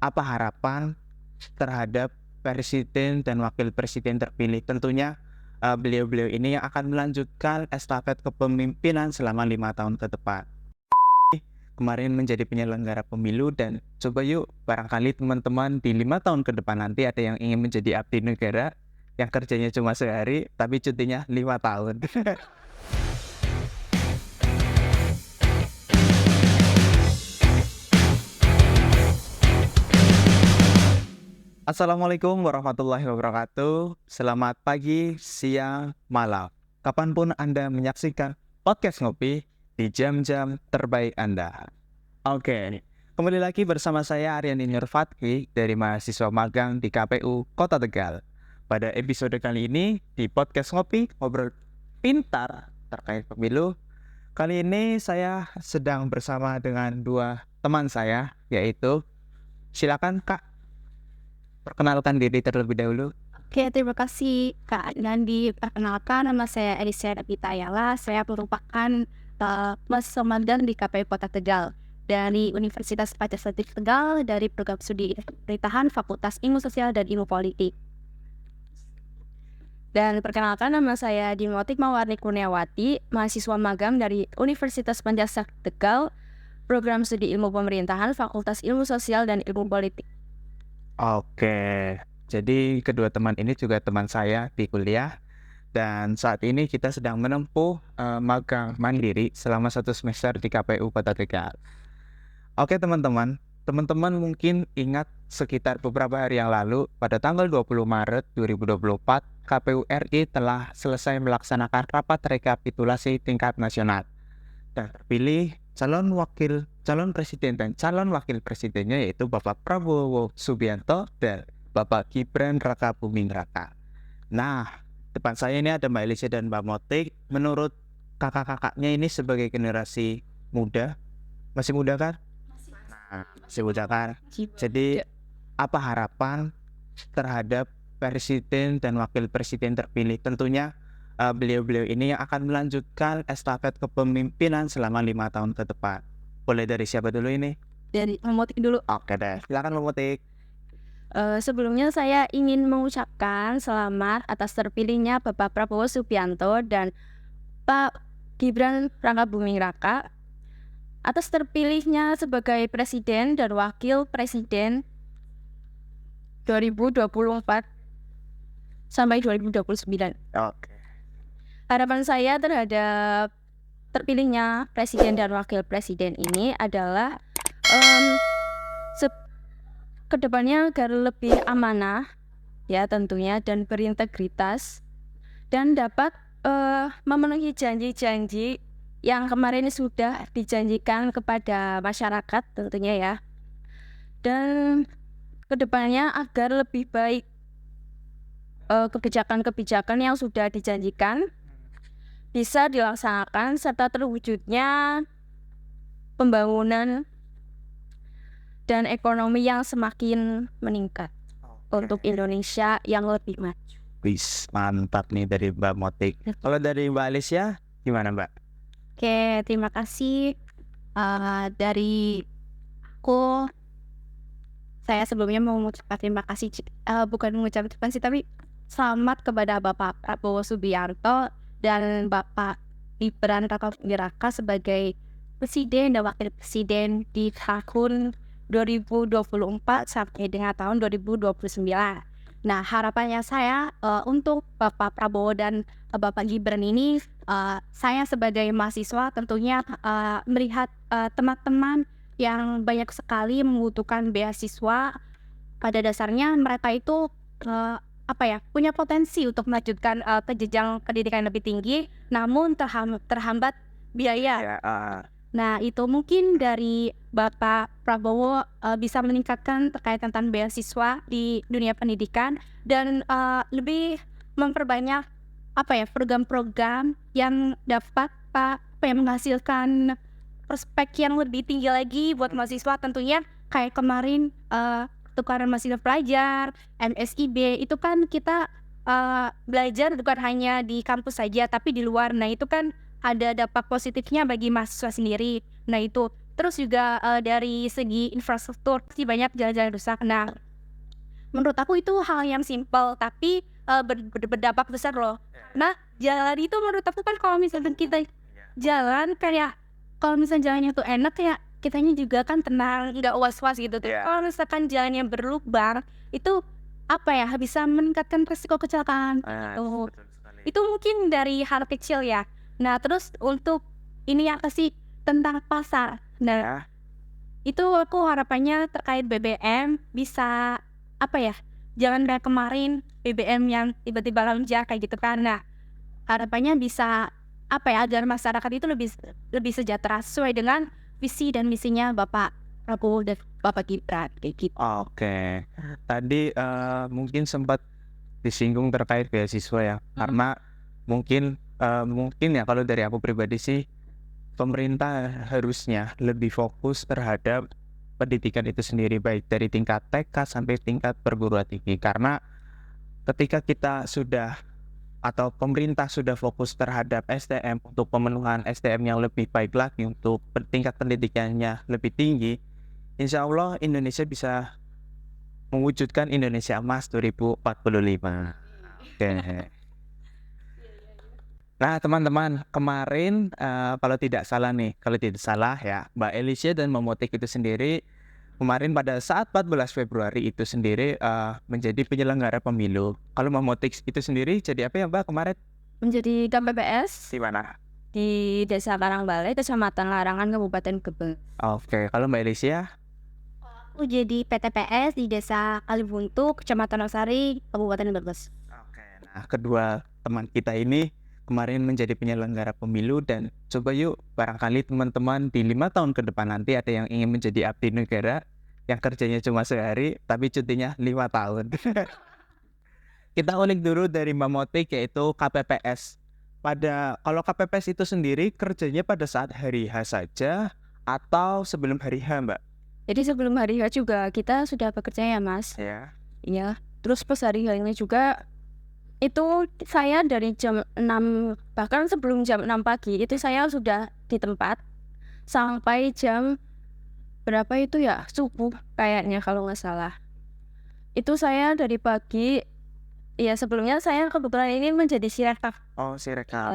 apa harapan terhadap presiden dan wakil presiden terpilih? Tentunya beliau-beliau ini yang akan melanjutkan estafet kepemimpinan selama 5 tahun ke depan. Kemarin menjadi penyelenggara pemilu dan coba yuk barangkali teman-teman di 5 tahun ke depan nanti ada yang ingin menjadi abdi negara yang kerjanya cuma sehari tapi cutinya 5 tahun. Assalamualaikum warahmatullahi wabarakatuh. Selamat pagi, siang, malam. Kapanpun Anda menyaksikan podcast ngopi di jam-jam terbaik Anda. Oke, kembali lagi bersama saya Aryani Nurfatki dari mahasiswa magang di KPU Kota Tegal. Pada episode kali ini di podcast ngopi ngobrol pintar terkait pemilu. Kali ini saya sedang bersama dengan dua teman saya, yaitu silakan Kak perkenalkan diri terlebih dahulu. Oke, terima kasih Kak Nandi. Perkenalkan, nama saya Elisa Nabita Ayala. Saya merupakan mahasiswa magang di KPU Kota Tegal dari Universitas Pancasila Tegal dari program studi pemerintahan Fakultas Ilmu Sosial dan Ilmu Politik. Dan perkenalkan, nama saya Dimotik Mawarni Kurniawati, mahasiswa magang dari Universitas Pancasila Tegal, program studi ilmu pemerintahan Fakultas Ilmu Sosial dan Ilmu Politik. Oke, jadi kedua teman ini juga teman saya di kuliah dan saat ini kita sedang menempuh magang mandiri selama 1 semester di KPU Kota Tegal. Oke teman-teman mungkin ingat sekitar beberapa hari yang lalu pada tanggal 20 Maret 2024 KPU RI telah selesai melaksanakan rapat rekapitulasi tingkat nasional dan terpilih calon presiden dan calon wakil presidennya yaitu Bapak Prabowo Subianto dan Bapak Gibran Rakabuming Raka. Nah, depan saya ini ada Mbak Elisa dan Mbak Motik. Menurut kakak-kakaknya ini sebagai generasi muda, masih muda kan? Masih muda kan? Jadi apa harapan terhadap presiden dan wakil presiden terpilih? Tentunya beliau-beliau ini yang akan melanjutkan estafet kepemimpinan selama 5 tahun ke depan. Boleh dari siapa dulu ini? Dari Memotik dulu. Oke deh, silakan memetik. Sebelumnya saya ingin mengucapkan selamat atas terpilihnya Bapak Prabowo Subianto dan Pak Gibran Rakabuming Raka atas terpilihnya sebagai presiden dan wakil presiden 2024 sampai 2029. Oke. Harapan saya terhadap terpilihnya presiden dan wakil presiden ini adalah kedepannya agar lebih amanah ya tentunya dan berintegritas dan dapat memenuhi janji-janji yang kemarin sudah dijanjikan kepada masyarakat tentunya ya, dan kedepannya agar lebih baik kebijakan-kebijakan yang sudah dijanjikan bisa dilaksanakan serta terwujudnya pembangunan dan ekonomi yang semakin meningkat untuk Indonesia yang lebih maju. Wis, mantap nih dari Mbak Motik. Kalau dari Mbak Alicia, gimana Mbak? Oke, terima kasih dari aku. Saya sebelumnya mau mengucapkan terima kasih, bukan mengucapkan sih, tapi selamat kepada Bapak Prabowo Subianto dan Bapak Gibran Rakabuming Raka sebagai presiden dan wakil presiden di tahun 2024 sampai dengan tahun 2029. Nah, harapannya saya untuk Bapak Prabowo dan Bapak Gibran ini, saya sebagai mahasiswa tentunya melihat teman-teman yang banyak sekali membutuhkan beasiswa. Pada dasarnya mereka itu punya potensi untuk melanjutkan ke jenjang pendidikan lebih tinggi, namun terhambat biaya. Nah, itu mungkin dari Bapak Prabowo bisa meningkatkan terkait tentang beasiswa di dunia pendidikan dan lebih memperbanyak program-program yang dapat menghasilkan prospek yang lebih tinggi lagi buat mahasiswa tentunya, kayak kemarin tukaran mahasiswa pelajar, MSIB, itu kan kita belajar bukan hanya di kampus saja tapi di luar. Nah, itu kan ada dampak positifnya bagi mahasiswa sendiri. Nah, itu Terus juga dari segi infrastruktur sih banyak jalan-jalan rusak. Nah, menurut aku itu hal yang simpel tapi berdampak besar loh. Nah, jalan itu menurut aku kan kalau misalkan kita jalan kayak kalau misalnya jalannya tuh enak kayak kitanya juga kan tenang, nggak was-was gitu tuh. Kalau misalkan jalannya berlubang itu apa ya bisa meningkatkan risiko kecelakaan gitu. Itu mungkin dari hal kecil ya. Nah, terus untuk ini apa sih tentang pasar. Nah, itu aku harapannya terkait BBM bisa apa ya? Jangan kayak kemarin BBM yang tiba-tiba lonjak kayak gitu kan. Nah, harapannya bisa apa ya agar masyarakat itu lebih sejahtera sesuai dengan visi dan misinya Bapak Prabowo dan Bapak Gibran kayak gitu. Oke. Tadi mungkin sempat disinggung terkait beasiswa ya. Karena mungkin ya kalau dari aku pribadi sih pemerintah harusnya lebih fokus terhadap pendidikan itu sendiri baik dari tingkat TK sampai tingkat perguruan tinggi. Karena ketika kita sudah atau pemerintah sudah fokus terhadap SDM untuk pemenuhan SDM yang lebih baik lagi untuk tingkat pendidikannya lebih tinggi, insya Allah Indonesia bisa mewujudkan Indonesia Emas 2045. Oke. Nah teman-teman, kemarin kalau tidak salah ya, Mbak Elisha dan Momotik itu sendiri kemarin pada saat 14 Februari itu sendiri menjadi penyelenggara pemilu. Kalau Momotik itu sendiri jadi apa ya Mbak kemarin? Menjadi KPPS Di mana? di Desa Karangbalai, Kecamatan Larangan, Kabupaten Gebeng. Oke, kalau Mbak Elisha? Aku jadi PTPS di Desa Kalibuntu, Kecamatan Osari, Kabupaten Brebes. Oke, nah kedua teman kita ini kemarin menjadi penyelenggara pemilu dan coba yuk barangkali teman-teman di 5 tahun ke depan nanti ada yang ingin menjadi abdi negara yang kerjanya cuma sehari tapi cutinya 5 tahun. Kita ulik dulu dari Mbak Motik yaitu KPPS. Kalau KPPS itu sendiri kerjanya pada saat hari H saja atau sebelum hari H, Mbak? Jadi sebelum hari H juga kita sudah bekerja ya Mas. Ya. Iya. Terus pas hari H ini juga itu saya dari jam 6 bahkan sebelum jam 6 pagi itu saya sudah di tempat sampai jam berapa itu ya subuh kayaknya kalau nggak salah. Itu saya dari pagi ya sebelumnya saya kebetulan ini menjadi sirekap. Oh, sirekap.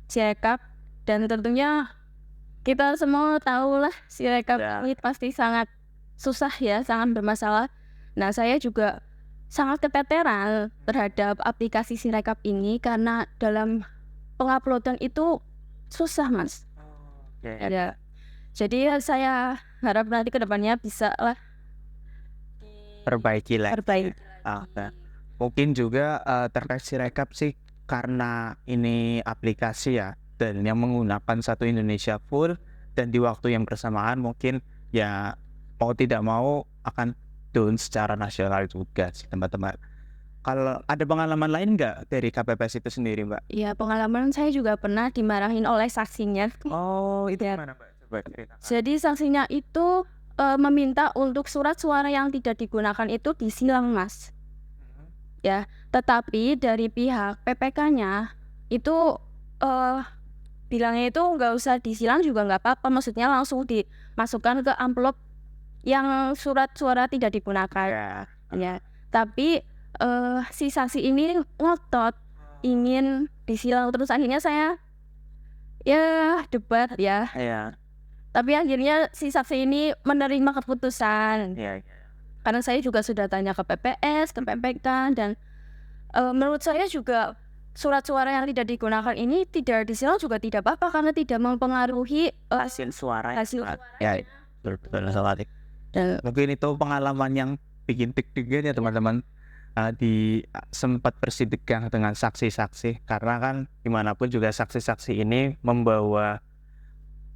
Sirekap dan tentunya kita semua tahu lah sirekap ini pasti sangat susah ya, sangat bermasalah. Nah saya juga sangat keteteran terhadap aplikasi sirekap ini karena dalam penguploadan itu susah Mas. Ya. Jadi saya harap nanti kedepannya bisa lah perbaiki lah. Perbaiki. Mungkin juga terkait sirekap sih karena ini aplikasi ya dan yang menggunakan satu Indonesia full dan di waktu yang bersamaan mungkin ya mau tidak mau akan down secara nasional juga sih teman-teman. Kalau ada pengalaman lain nggak dari KPPS itu sendiri Mbak? Iya pengalaman saya juga pernah dimarahin oleh saksinya. Oh itu gimana Mbak? Coba ceritakan. Jadi saksinya itu meminta untuk surat suara yang tidak digunakan itu disilang Mas. Ya, tetapi dari pihak PPK-nya itu bilangnya itu nggak usah disilang juga nggak apa-apa, maksudnya langsung dimasukkan ke amplop yang surat suara tidak digunakan. Ya, tapi si saksi ini ngotot ingin disilang terus akhirnya saya ya debat ya. Tapi akhirnya si saksi ini menerima keputusan. Karena saya juga sudah tanya ke PPS, ke PPK dan menurut saya juga surat suara yang tidak digunakan ini tidak disilang juga tidak apa-apa karena tidak mempengaruhi hasil suara. Ya, betul. Mungkin itu pengalaman yang bikin deg-degan ya teman-teman. Sempat bersitegang dengan saksi-saksi karena kan dimanapun juga saksi-saksi ini membawa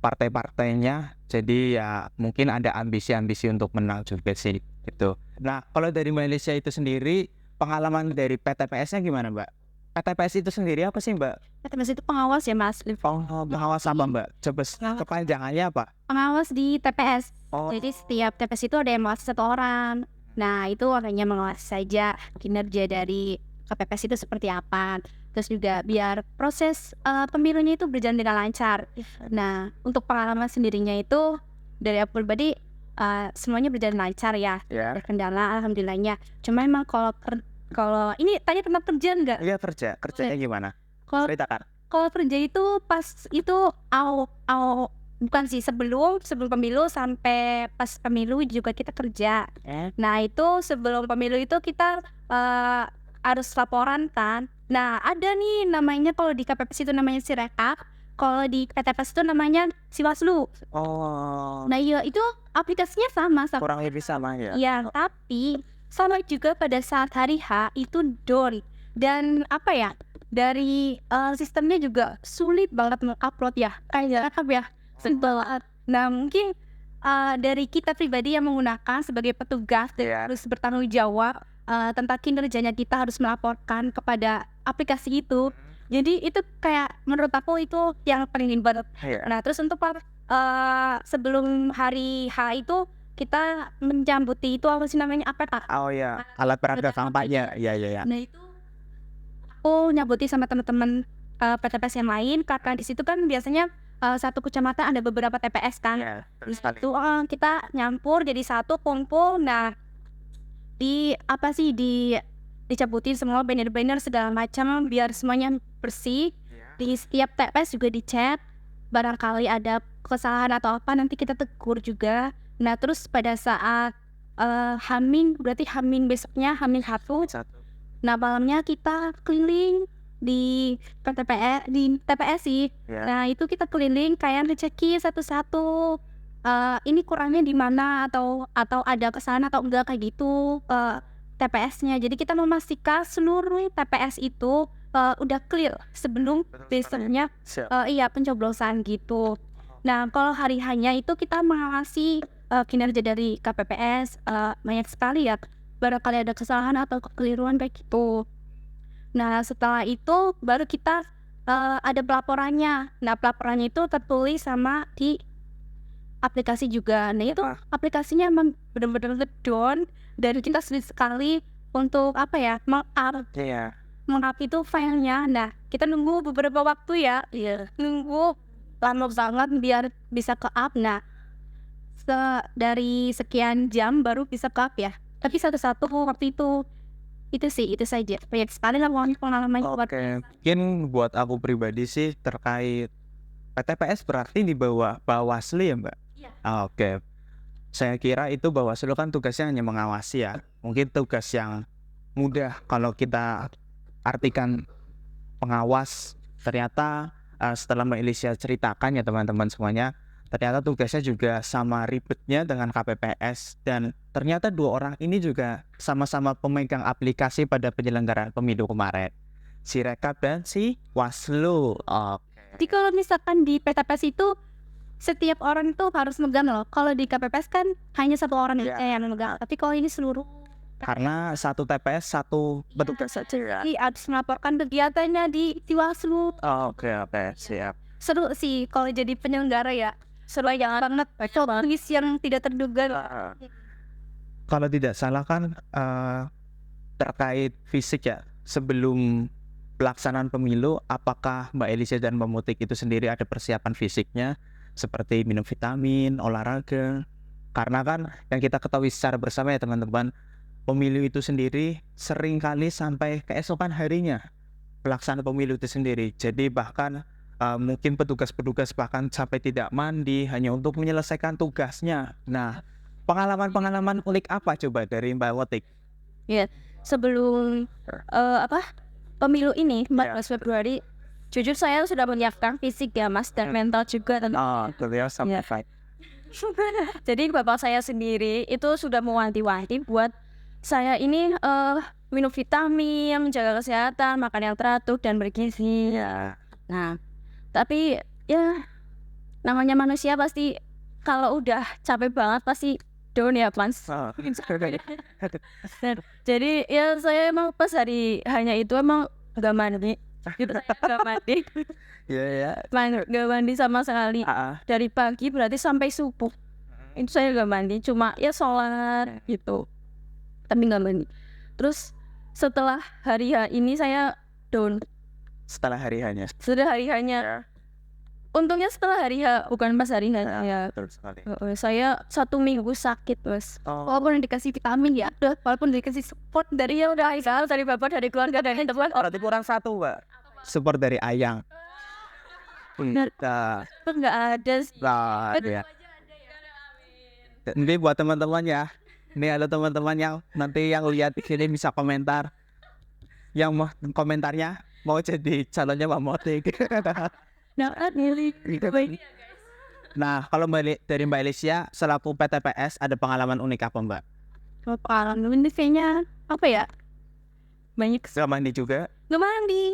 partai-partainya, jadi ya mungkin ada ambisi-ambisi untuk menang juga sih gitu. Nah kalau dari Malaysia itu sendiri pengalaman dari PTPS-nya gimana Mbak? PTPS itu sendiri apa sih Mbak? PTPS itu pengawas ya Mas. Pengawas apa Mbak? Coba kepanjangannya apa? Pengawas di TPS. Jadi setiap TPS itu ada yang mengawasi satu orang. Nah itu orangnya mengawasi saja kinerja dari KPPS itu seperti apa. terus juga biar proses pemilunya itu berjalan dengan lancar. Nah, untuk pengalaman sendirinya itu dari aku pribadi semuanya berjalan lancar ya, Ya. ada kendala alhamdulillahnya. Cuma emang kalau ini tanya tentang kerjaan nggak? Iya kerjanya gimana? Kalau Ceritakan. kalau kerja itu pas itu bukan sih, sebelum pemilu sampai pas pemilu juga kita kerja. Nah itu sebelum pemilu itu kita harus laporan kan. Nah ada nih namanya kalau di KPPS itu namanya Sirekap, kalau di PTPS itu namanya Siwaslu. Oh, Nah iya itu aplikasinya sama. kurang lebih sama ya. Ya, tapi sama juga pada saat hari H itu down. Dan apa ya, dari sistemnya juga sulit banget mengupload ya. Kayak apa ya, banget. Nah mungkin dari kita pribadi yang menggunakan sebagai petugas dan Iya. harus bertanggung jawab tentang kinerjanya, kita harus melaporkan kepada aplikasi itu. Jadi itu kayak menurut aku itu yang paling banget. Iya. Nah terus untuk sebelum hari H itu kita menyambuti itu apa sih namanya, APK. Oh ya, alat peraga kampanye. Iya. Nah itu aku nyambuti sama teman-teman PTPS yang lain, karena di situ kan biasanya satu kecamatan ada beberapa TPS kan. Iya, Di betul sekali. situ kita nyampur jadi satu kumpul. Nah dicabutin semua banner-banner segala macam biar semuanya bersih. Di setiap TPS juga dicek, barangkali ada kesalahan atau apa nanti kita tegur juga. Nah terus pada saat berarti Hamin besoknya, Hamin satu. Nah malamnya kita keliling di TPS sih. Ya. Nah itu kita keliling kayak ngecekin satu-satu ini kurangnya di mana atau ada kesalahan atau enggak kayak gitu TPS-nya. Jadi kita memastikan seluruh TPS itu udah clear sebelum besoknya pencoblosan gitu. Nah kalau hari hanya itu kita mengawasi kinerja dari KPPS banyak sekali ya, barangkali ada kesalahan atau kekeliruan kayak gitu. Nah setelah itu baru kita ada pelaporannya. Nah pelaporannya itu tertulis sama di aplikasi juga. Nah itu aplikasinya emang benar-benar down dan kita sulit sekali untuk apa ya, Iya. meng-up itu filenya. Nah kita nunggu beberapa waktu ya, nunggu lama banget biar bisa ke-up. Nah dari sekian jam baru bisa ke-up ya, tapi satu-satu waktu itu saja. Banyak sekali lah pengalaman buat Oke, mungkin buat aku pribadi sih terkait PTPS berarti di bawah Bawaslu ya Mbak? Iya. Oke, saya kira itu Bawaslu kan tugasnya hanya mengawasi ya. Mungkin tugas yang mudah kalau kita artikan pengawas. Ternyata setelah Mbak Elisha ceritakan ya teman-teman semuanya, ternyata tugasnya juga sama ribetnya dengan KPPS, dan ternyata dua orang ini juga sama-sama pemegang aplikasi pada penyelenggaraan pemilu kemarin, Sirekap dan Siwaslu. Jadi kalau misalkan di PTPS itu setiap orang itu harus megang loh. Kalau di KPPS kan hanya satu orang yang megang. Tapi kalau ini seluruh, Karena satu TPS satu petugas saja ya. jadi harus melaporkan kegiatannya di Siwaslu. Oke, siap. Seru sih kalau jadi penyelenggara ya. Seru banget. Tulis yang tidak terduga. Kalau tidak salah kan terkait fisik ya, sebelum pelaksanaan pemilu, apakah Mbak Elisha dan Mbak Mutik itu sendiri ada persiapan fisiknya seperti minum vitamin, olahraga? Karena kan yang kita ketahui secara bersama ya teman-teman, pemilu itu sendiri sering kali sampai keesokan harinya pelaksanaan pemilu itu sendiri. Jadi bahkan mungkin petugas-petugas bahkan sampai tidak mandi hanya untuk menyelesaikan tugasnya. Nah, pengalaman unik apa coba dari Mbak Mutik? Ya, sebelum pemilu ini 14 Februari, jujur saya sudah menyiapkan fisik ya Mas, dan mental juga. Beliau sampai fight. Jadi bapak saya sendiri itu sudah mewanti-wanti buat saya ini minum vitamin, jaga kesehatan, makan yang teratur dan bergizi. Nah, tapi ya namanya manusia pasti kalau udah capek banget pasti down ya Mas. Jadi ya saya emang pas hari hanya itu emang gak mandi. Gitu, saya gak mandi. Gak mandi sama sekali. Dari pagi berarti sampai subuh. Itu saya gak mandi, cuma ya sholat gitu. Tapi gak mandi. Terus setelah hari H ini saya down. setelah hari hanya. Sudah hari hanya. Untungnya setelah hari H, bukan pas hari H ya. Betul sekali. Saya 1 minggu sakit, Mas. Oh. Walaupun dikasih vitamin ya, walaupun dikasih support dari ya udah Aisyah, dari bapak, dari keluarga, dari teman. Berarti kurang satu, Mbak. Support dari Ayang. Benar. Nah, Nggak ada sih. nah, ya. Ini buat teman-teman ya. Ini ada teman-teman yang nanti yang lihat di sini bisa komentar. Yang mau komentarnya mau jadi calonnya Mbak Motik. Nah, kalau dari Mbak Alicia selaku PTPS ada pengalaman unik apa, Mbak? Pengalaman ini kayaknya apa ya? Banyak Selama ini juga. nggak mandi.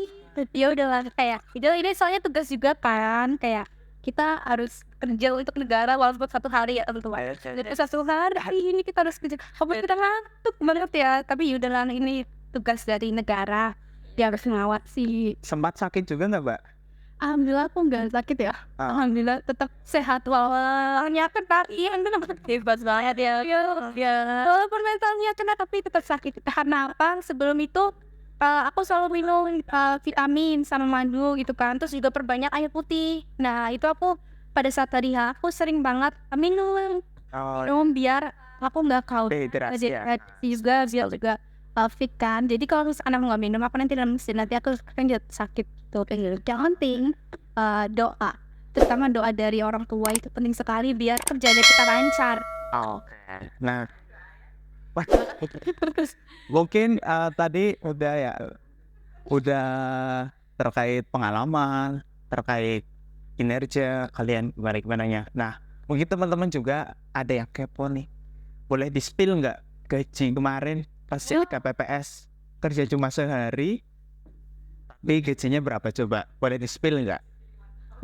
Ya udahlah kayak ini soalnya tugas juga kan, kayak kita harus kerja untuk negara walaupun 1 hari ya teman-teman. Jadi 1 hari ini kita harus kerja. Apa kita ngantuk banget ya? Tapi udahlah ini tugas dari negara. Dia harus ngawasi. Sempat sakit juga nggak, Mbak? Alhamdulillah aku nggak sakit ya. Alhamdulillah tetap sehat walaunya kena yang hebat banget ya. Ya. Walaupun mentalnya kena tapi tetap sakit. Karena apa? Sebelum itu aku selalu minum vitamin sama madu gitu kan. Terus juga perbanyak air putih. Nah itu aku pada saat hari aku sering banget minum biar aku nggak kau dehidrasi ya. juga biar juga fit kan. Jadi kalau misalkan aku nggak minum aku nanti dalam mesin nanti aku kan jadi sakit tuh. Jangan penting doa, terutama doa dari orang tua itu penting sekali biar kerjanya kita lancar. Oke. Nah, mungkin tadi udah terkait pengalaman, terkait kinerja kalian gimana. Nah, mungkin teman-teman juga ada yang kepo nih. Boleh di-spill nggak gaji kemarin pas KPPS kerja cuma sehari, tapi gajinya berapa coba? Boleh di-spill nggak?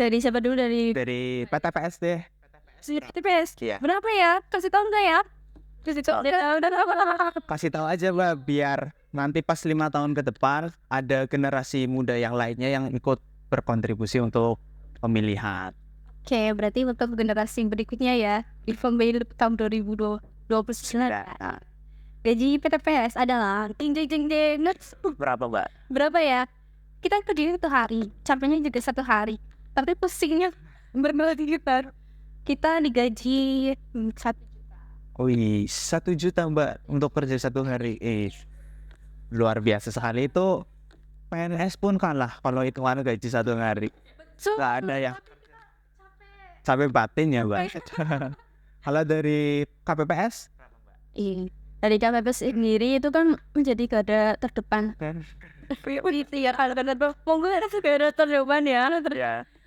Dari siapa dulu? Dari PTPS deh. PTPS. Iya. Berapa ya? Kasih tahu nggak ya? Kasih tahu aja, Mbak, biar nanti pas 5 tahun ke depan ada generasi muda yang lainnya yang ikut berkontribusi untuk pemilihan. Oke, berarti untuk generasi berikutnya ya di pemilu tahun 2029 gaji PTPS adalah Berapa, Mbak? berapa ya? Kita kerja 1 hari, capeknya juga 1 hari, tapi pusingnya berkali-kali. Kita digaji 1 juta. Wih, 1 juta, Mbak, untuk kerja 1 hari. Luar biasa sekali itu. PNS pun kalah kalau hitungan gaji 1 hari. Nggak ada yang sampai batin ya, Mbak. Kalau dari KPPS? Iya. Dari KPPS sendiri itu kan menjadi garda terdepan. Iya, monggo garda terdepan ya.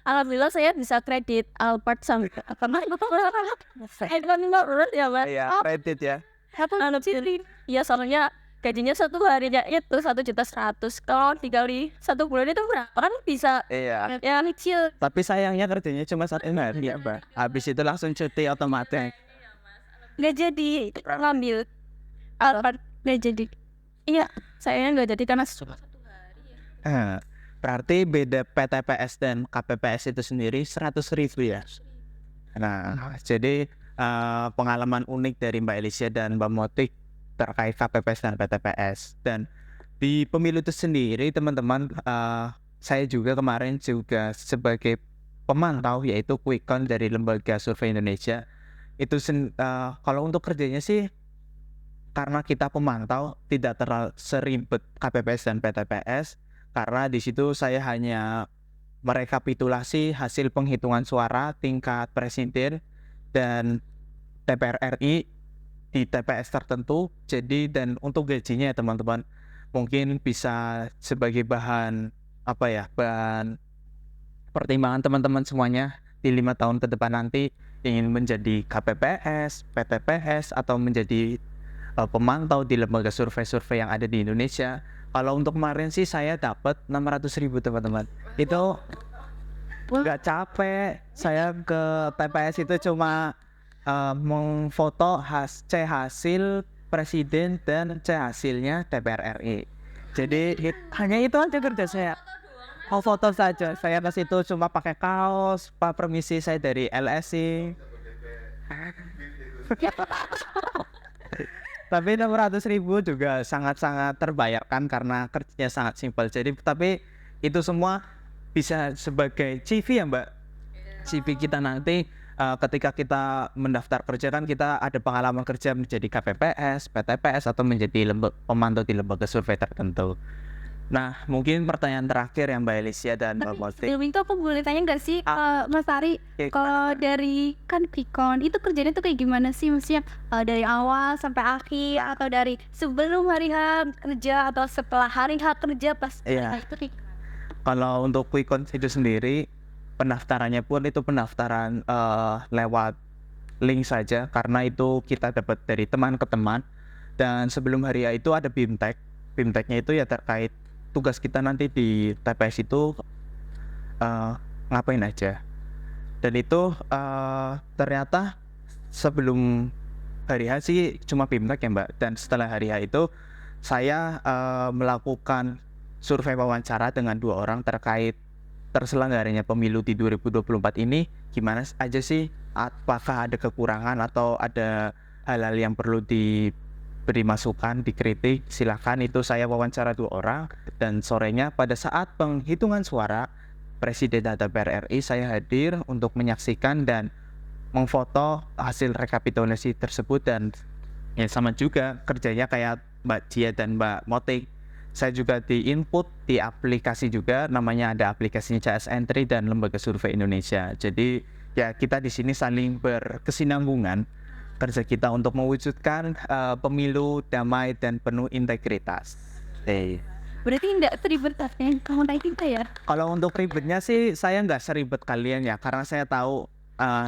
Alhamdulillah saya bisa kredit Alphard sampai karena ya, Mas. Iya, kredit ya. Iya, soalnya gajinya 1 harinya itu 1.100.000. Kalau dikali 1 bulan itu berapa kan bisa? Iya. Ya kecil. Tapi sayangnya kerjanya cuma 1 hari ya, Mbak. Habis itu langsung cuti otomatis. Nggak jadi ngambil Alphard, nggak jadi. Iya, sayangnya nggak jadi karena cuma 1 hari ya. Berarti beda PTPS dan KPPS itu sendiri 100.000 ya. Nah, jadi pengalaman unik dari Mbak Alicia dan Mbak Motik terkait KPPS dan PTPS. Dan di pemilu itu sendiri teman-teman, saya juga kemarin juga sebagai pemantau yaitu quick count dari Lembaga Survei Indonesia. Itu kalau untuk kerjanya sih karena kita pemantau tidak terlalu seribet KPPS dan PTPS. Karena di situ saya hanya merekapitulasi hasil penghitungan suara tingkat presiden dan DPR RI di TPS tertentu. Jadi dan untuk gajinya ya teman-teman mungkin bisa sebagai bahan bahan pertimbangan teman-teman semuanya di 5 tahun ke depan nanti ingin menjadi KPPS, PTPS atau menjadi pemantau di lembaga survei-survei yang ada di Indonesia. Kalau untuk kemarin sih saya dapat 600.000 teman-teman. Itu nggak capek. Saya ke TPS itu cuma memfoto hasil presiden dan hasilnya DPR RI. Jadi hanya itu aja kerja saya. Mau foto saja. Saya ke situ cuma pakai kaos, Pak permisi saya dari LSI. Tapi 600.000 juga sangat-sangat terbayarkan karena kerjanya sangat simpel. Jadi tapi itu semua bisa sebagai CV ya Mbak. CV kita nanti ketika kita mendaftar kerja kan kita ada pengalaman kerja menjadi KPPS, PTPS atau menjadi pemantau di lembaga survei tertentu. Nah, mungkin pertanyaan terakhir yang Mbak Elisia dan Mbak Tapi Motik. sebelum itu aku boleh tanya nggak sih, Mas Ari, Oke, kalau dari kan Vicon itu kerjanya tuh kayak gimana sih? Maksudnya dari awal sampai akhir atau dari sebelum hari H kerja atau setelah hari H kerja pas Iya. itu kayak gimana? Kalau untuk Quickon itu sendiri, pendaftarannya pun itu pendaftaran lewat link saja karena itu kita dapat dari teman ke teman. Dan sebelum hari itu ada BIMTEK. BIMTEK-nya itu ya terkait tugas kita nanti di TPS itu ngapain aja. Dan itu ternyata sebelum hari H sih cuma BIMTEK ya Mbak. Dan setelah hari H itu saya melakukan survei wawancara dengan 2 orang terkait terselenggaranya pemilu di 2024 ini gimana aja sih, apakah ada kekurangan atau ada hal-hal yang perlu diberi masukan, dikritik, silakan. Itu saya wawancara 2 orang dan sorenya pada saat penghitungan suara Presiden dan DPR RI saya hadir untuk menyaksikan dan memfoto hasil rekapitulasi tersebut. Dan ya sama juga kerjanya kayak Mbak Jia dan Mbak Motik, saya juga di input di aplikasi juga, namanya ada aplikasinya CS Entry dan Lembaga Survei Indonesia. Jadi ya kita di sini saling berkesinambungan kerja kita untuk mewujudkan pemilu damai dan penuh integritas. Berarti enggak seribet yang kamu tanya kita ya? Kalau untuk ribetnya sih saya nggak seribet kalian ya, karena saya tahu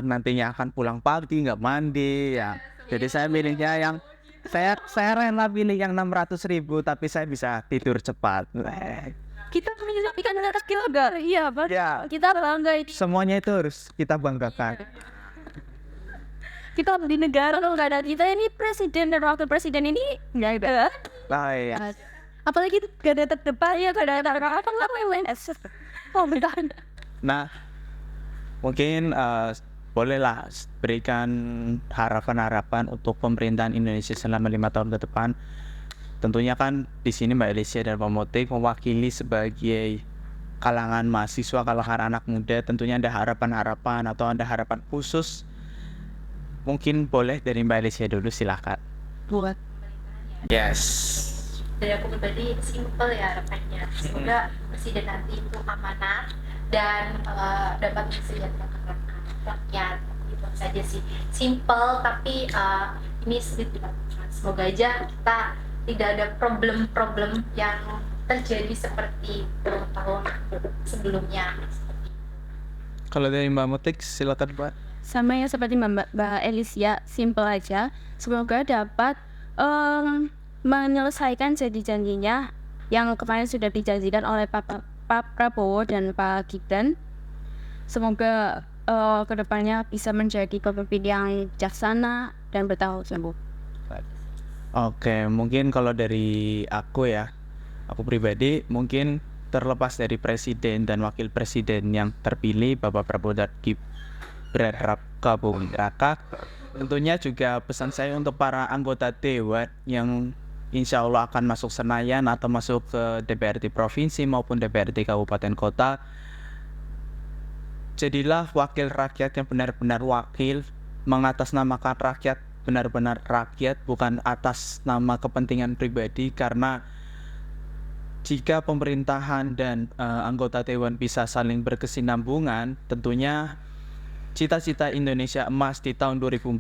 nantinya akan pulang pagi nggak mandi ya. Jadi saya milihnya yang saya rela pilih yang 600.000 tapi saya bisa tidur cepat. Kita menyaksikan anak keluarga. Iya, Pak. Ya, Kita bangga ini. semuanya itu harus kita banggakan. Kita di negara kalau nggak ada kita ini presiden dan wakil presiden ini nggak ada. Oh iya. Apalagi nggak ada terdepan ya, nggak ada apa lain. Oh benar. Nah, mungkin bolehlah berikan harapan-harapan untuk pemerintahan Indonesia selama 5 tahun ke depan. Tentunya kan di sini Mbak Elisia dan Pak Motik mewakili sebagai kalangan mahasiswa, kalangan anak muda. Tentunya ada harapan-harapan atau ada harapan khusus. Mungkin boleh dari Mbak Elisia dulu, silakan. Buat Yes. Dari aku pribadi simple ya harapannya, semoga presiden nanti itu amanah dan dapat mensejahterakan rakyat. Itu saja sih, simple tapi ini sulit dilakukan. Semoga aja kita tidak ada problem-problem yang terjadi seperti tahun-tahun sebelumnya. Kalau dari Mbak Motik silakan Mbak. sama ya seperti Mbak Elisia, simple aja. Semoga dapat menyelesaikan janji-janjinya yang kemarin sudah dijanjikan oleh Pak Prabowo dan Pak Gibran. Semoga kedepannya bisa menjadi pemimpin yang bijaksana dan bertanggung jawab. Oke, mungkin kalau dari aku ya, aku pribadi mungkin terlepas dari presiden dan wakil presiden yang terpilih Bapak Prabowo dan Gibran Rakabuming Raka, tentunya juga pesan saya untuk para anggota dewan yang insya Allah akan masuk Senayan atau masuk ke DPRD provinsi maupun DPRD kabupaten kota. Jadilah wakil rakyat yang benar-benar wakil, mengatasnamakan rakyat, benar-benar rakyat, bukan atas nama kepentingan pribadi. Karena jika pemerintahan dan anggota dewan bisa saling berkesinambungan, tentunya cita-cita Indonesia emas di tahun 2045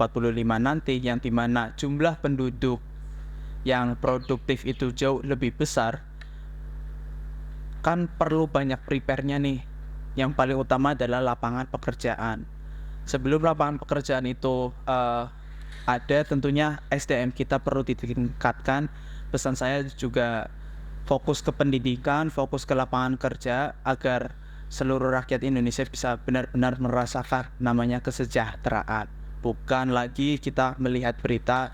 nanti, yang dimana jumlah penduduk yang produktif itu jauh lebih besar, kan perlu banyak prepare-nya nih. Yang paling utama adalah lapangan pekerjaan. Sebelum lapangan pekerjaan itu ada, tentunya SDM kita perlu ditingkatkan. Pesan saya juga fokus ke pendidikan, fokus ke lapangan kerja, agar seluruh rakyat Indonesia bisa benar-benar merasakan namanya kesejahteraan. Bukan lagi kita melihat berita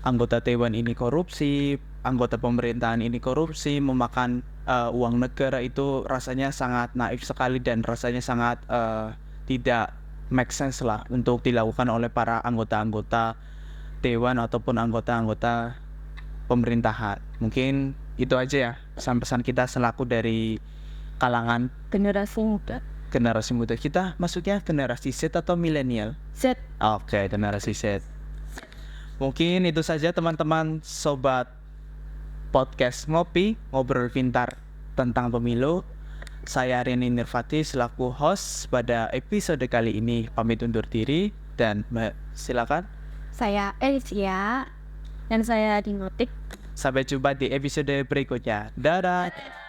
anggota dewan ini korupsi, anggota pemerintahan ini korupsi, memakan uang negara. Itu rasanya sangat naif sekali dan rasanya sangat tidak make sense lah untuk dilakukan oleh para anggota-anggota dewan ataupun anggota-anggota pemerintahan. Mungkin itu aja ya pesan-pesan kita selaku dari kalangan Generasi muda. generasi muda. Kita masuknya generasi Z atau milenial? Z. Oke, generasi Z. Mungkin itu saja teman-teman sobat podcast Ngopi, ngobrol pintar tentang pemilu. Saya Rini Nirvati selaku host pada episode kali ini pamit undur diri dan silakan. Saya Alicia dan saya Dinotik. Sampai jumpa di episode berikutnya. Dadah.